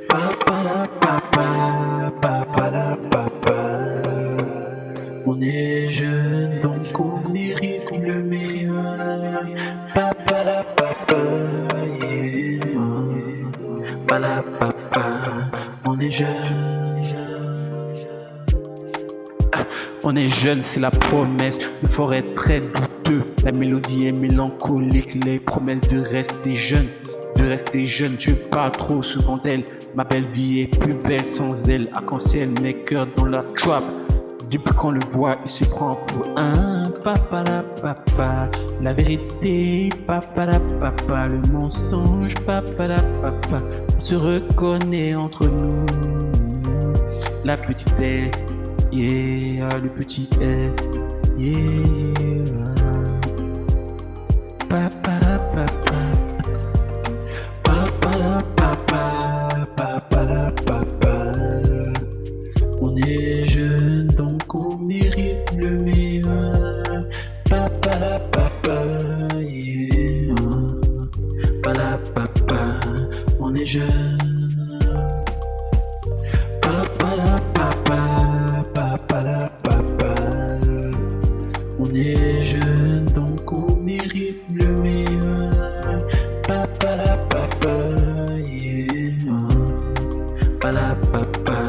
Papa, papa, papa, papa. On est jeune, donc on mérite le meilleur. Papa, la papa, yeah. Papa, papa, on est jeune. On est jeune, c'est la promesse, une forêt très douteuse. La mélodie est mélancolique, les promesses de rester jeune. De rester jeune, je parle trop souvent d'elle. Ma belle vie est plus belle sans elle. Arc-en-ciel, mes cœurs dans la trap. Depuis qu'on le voit, il se prend pour un papa la papa. La vérité, papa la papa. Le mensonge, papa la papa. On se reconnaît entre nous. La petite est, yeah, le petit est, yeah. Papa la papa. Papa la papa. Papa la papa. On est jeune, donc on mérite le meilleur. Papa la papa, yeah. Papa la papa, on est jeune. Papa la papa, papa la papa. On est jeune, donc on mérite le meilleur. Papa la papa, yeah. Papa la papa.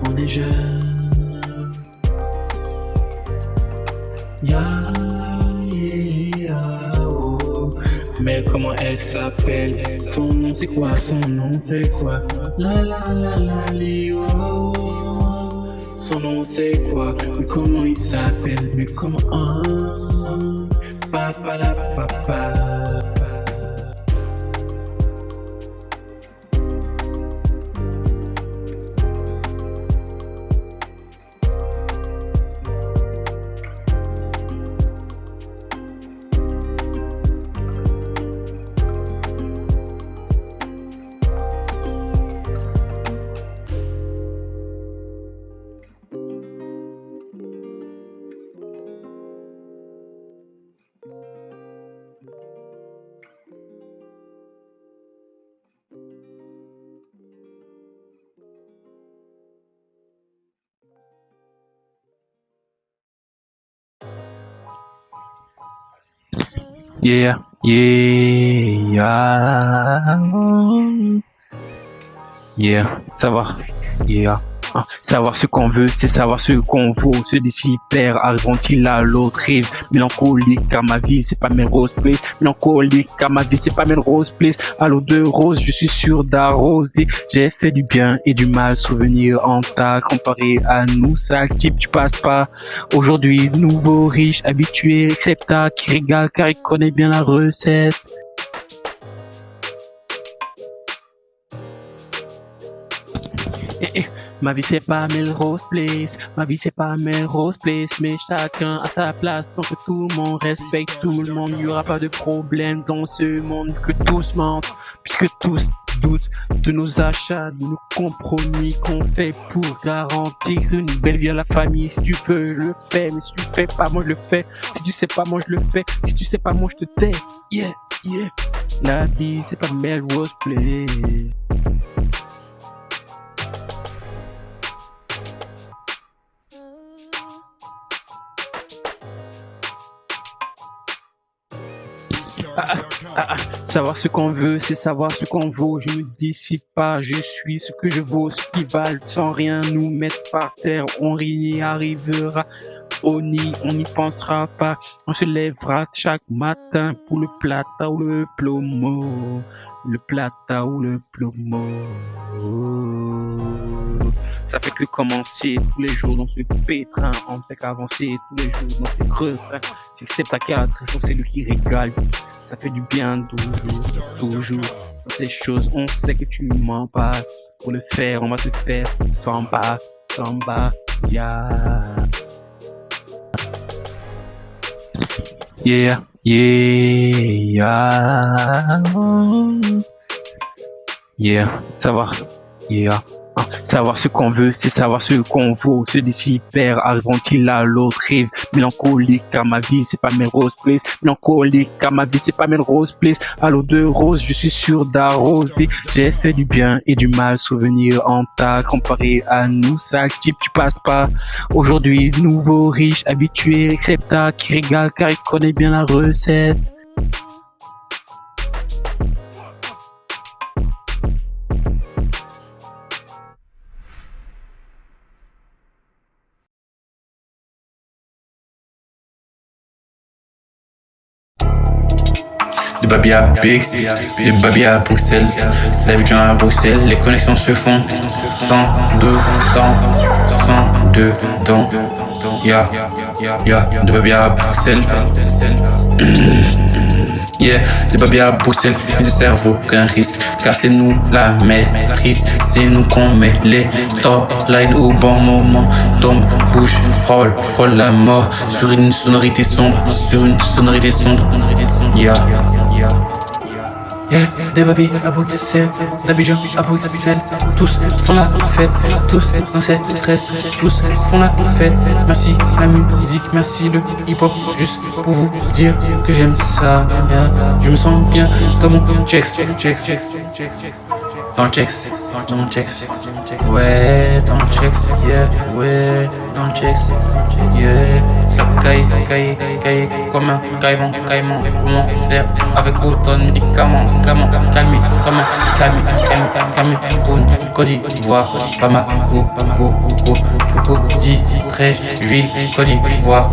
On est jeune. Ya, yeah, oh. Mais comment elle s'appelle? Son nom c'est quoi? Son nom c'est quoi? La la la la li, oh. Son nom c'est quoi? Mais comment il s'appelle? Mais comment? Papa la papa. Yeah, yeah, yeah, savoir, yeah. Savoir ce qu'on veut, c'est savoir ce qu'on vaut. Ceux d'ici perd, arriveront-ils à l'autre rive? Mélancolique à ma vie, c'est pas Melrose Place. Mélancolique à ma vie, c'est pas Melrose Place. À l'eau de rose, je suis sûr d'arroser. J'ai fait du bien et du mal, souvenir en tas. Comparé à nous, ça type tu passes pas. Aujourd'hui, nouveau riche, habitué, acceptable, qui régale car il connaît bien la recette. Ma vie c'est pas Melrose Place, ma vie c'est pas Melrose Place, mais chacun a sa place, donc que tout le monde respecte tout le monde, il n'y aura pas de problème dans ce monde, que tous mentent, puisque tous doutent de nos achats, de nos compromis qu'on fait pour garantir une belle vie à la famille. Si tu peux le faire, mais si tu fais pas, moi je le fais, si tu sais pas, moi je le fais, si tu sais pas, moi je te tais, yeah, yeah, la vie c'est pas Melrose Place. Savoir ce qu'on veut, c'est savoir ce qu'on vaut. Je ne décide pas, je suis ce que je vaux, ce qui valent sans rien nous mettre par terre. On y arrivera, on n'y pensera pas. On se lèvera chaque matin pour le plata ou le plomo. Le plata ou le plomo. Ça fait que commencer tous les jours dans ce pétrin. On ne fait qu'avancer tous les jours dans ces refrains. C'est que c'est à 4, c'est lui qui régale. Ça fait du bien toujours. Dans ces choses, on sait que tu mens pas. Pour le faire, on va te faire sans bas, yeah. Yeah, yeah, yeah. Savoir, yeah. Savoir ce qu'on veut, c'est savoir ce qu'on vaut. Ce défi perd, arriveront-ils à l'autre rive? Mélancolique car ma vie c'est pas mes rose place. Mélancolique car ma vie c'est pas mes rose place. À l'eau de rose, je suis sûr d'arroser. J'ai fait du bien et du mal, souvenir en tas. Comparé à nous, ça qui tu passes pas. Aujourd'hui, nouveau riche, habitué, accepta, qui régale car il connaît bien la recette. De Babi à Pix, de Babi à Bruxelles, d'Abidjan à Bruxelles, les connexions se font sans dedans, de Babi à Bruxelles. Yeah, de Babi à Bruxelles, plus de cerveau qu'un risque, car c'est nous la maîtrise, c'est nous qu'on met les top lines au bon moment. Tombe, bouge, frôle la mort sur une sonorité sombre, Yeah, des Babi à Bruxelles, d'Abidjan à Bruxelles, tous font la fête, tous dans cette stress, tous font la fête. Merci la musique, merci le hip-hop, juste pour vous dire que j'aime ça. Yeah. Je me sens bien dans mon checks. Dans le checks, ouais, dans le checks, yeah, ouais, dans le checks, yeah. Ça caille, comme un caïman, comment faire avec autant de médicaments, calmer, Côte d'Ivoire, Bamako, Cocody, Trèche, Ville, Côte d'Ivoire,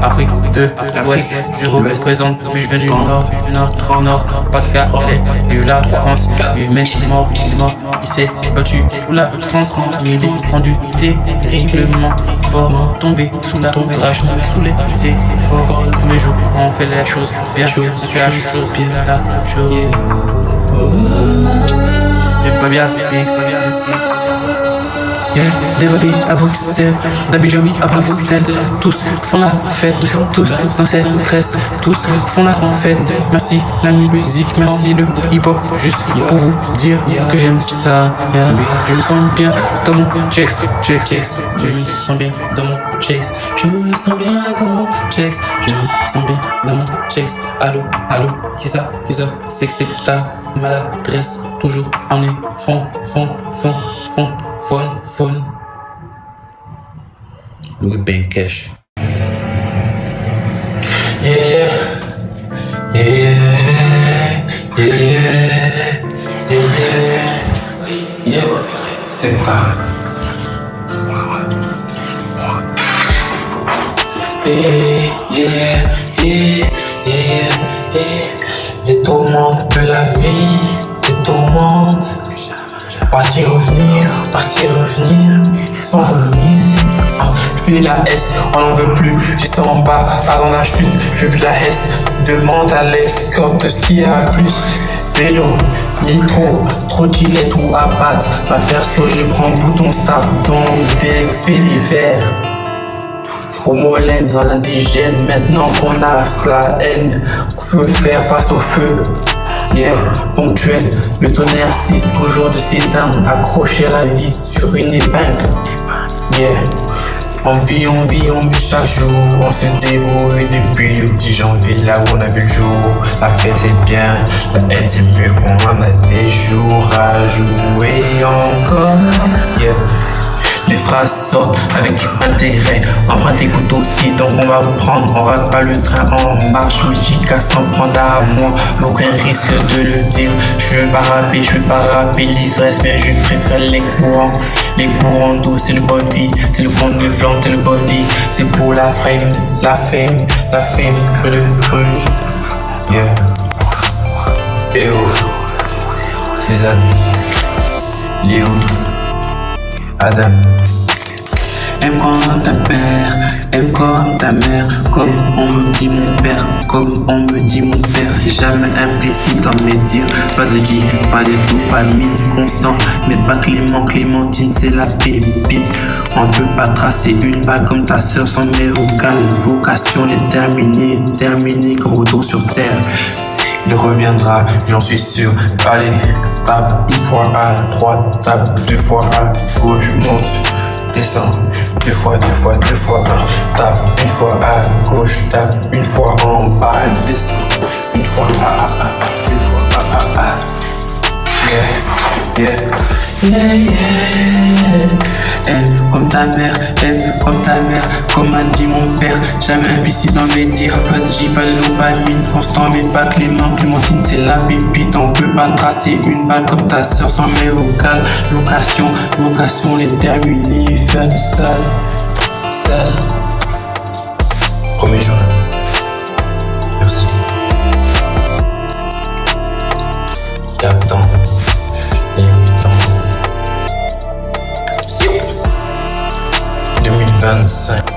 Afrique de l'Ouest, je représente, mais je viens du Nord, Pas-de-Calais, vive la France, vive mes morts, il s'est battu pour la France, mais il est rendu terriblement fort, tombé sous la rage, sous les efforts, tous les jours, on fait la chose bien, la chose. J'ai pas bien yeah, des Babi à Bruxelles, d'Abidjan à Bruxelles, tous font la fête, tous dans cette tresse, tous font la fête. Merci la musique, merci le hip-hop, juste pour vous dire que j'aime ça. Yeah. Je me sens bien dans mon checks. Je me sens bien dans mon checks. Je me sens bien dans mon checks. Je me sens bien dans mon checks. Allô, qui ça, c'est que c'est ta maladresse. Toujours on est fond. Louis Benkesh. Yeah, c'est pas. Les tourmentes de la vie, les tourmentes. Partir, revenir, sans remise. Finis la S, on n'en veut plus. J'étais en bas, avant la chute, je veux plus la S. Demande à l'escorte ce qu'il y a plus. Vélo, nitro, trottinette ou à patte. Ma perso, je prends bouton start dans des faits divers. Au molène dans l'indigène, maintenant qu'on a la haine, qu'on peut faire face au feu. Yeah, ponctuel, le tonnerre 6, toujours de s'éteindre, accrocher la vis sur une épingle. Yeah, on vit chaque jour, on se débrouille depuis le petit janvier, là où on a vu le jour. La paix c'est bien, la haine c'est mieux qu'on en a des jours à jouer encore. Yeah. Les phrases sortent avec intérêt. Emprunte tes couteaux aussi, donc on va prendre. On rate pas le train en marche. Musica sans prendre à moi. Aucun risque de le dire. Je veux pas rapper l'ivresse, mais je préfère les courants. Les courants d'eau, c'est le bonne vie. C'est le compte de flanc, c'est le bon vie. C'est pour la fame, le rouge. Yeah. Et oh, Suzanne, Léo, Adam. Aime comme ta mère, aime comme ta mère, comme on me dit mon père, jamais implicite dans mes dires, pas de dit, pas de tout, pas mythe constant, mais pas Clémentine c'est la pépite, on peut pas tracer une balle comme ta sœur sans mes vocales, vocation déterminée comme retour sur terre. il reviendra, j'en suis sûr. Allez, tape une fois à droite, tape deux fois à gauche, monte, descends, deux fois, tape une fois à gauche, tape une fois en bas, descends, une fois une fois Aime comme ta mère, comme m'a dit mon père. Jamais imbécile dans mes dires, pas de J, pas de dopamine. Constant mais pas Clémentine, c'est la pépite. On peut pas tracer une balle comme ta soeur sans mes vocales. Location est terminée, faire du sale. 1er juin. Merci. Captain, les mutants. 2025.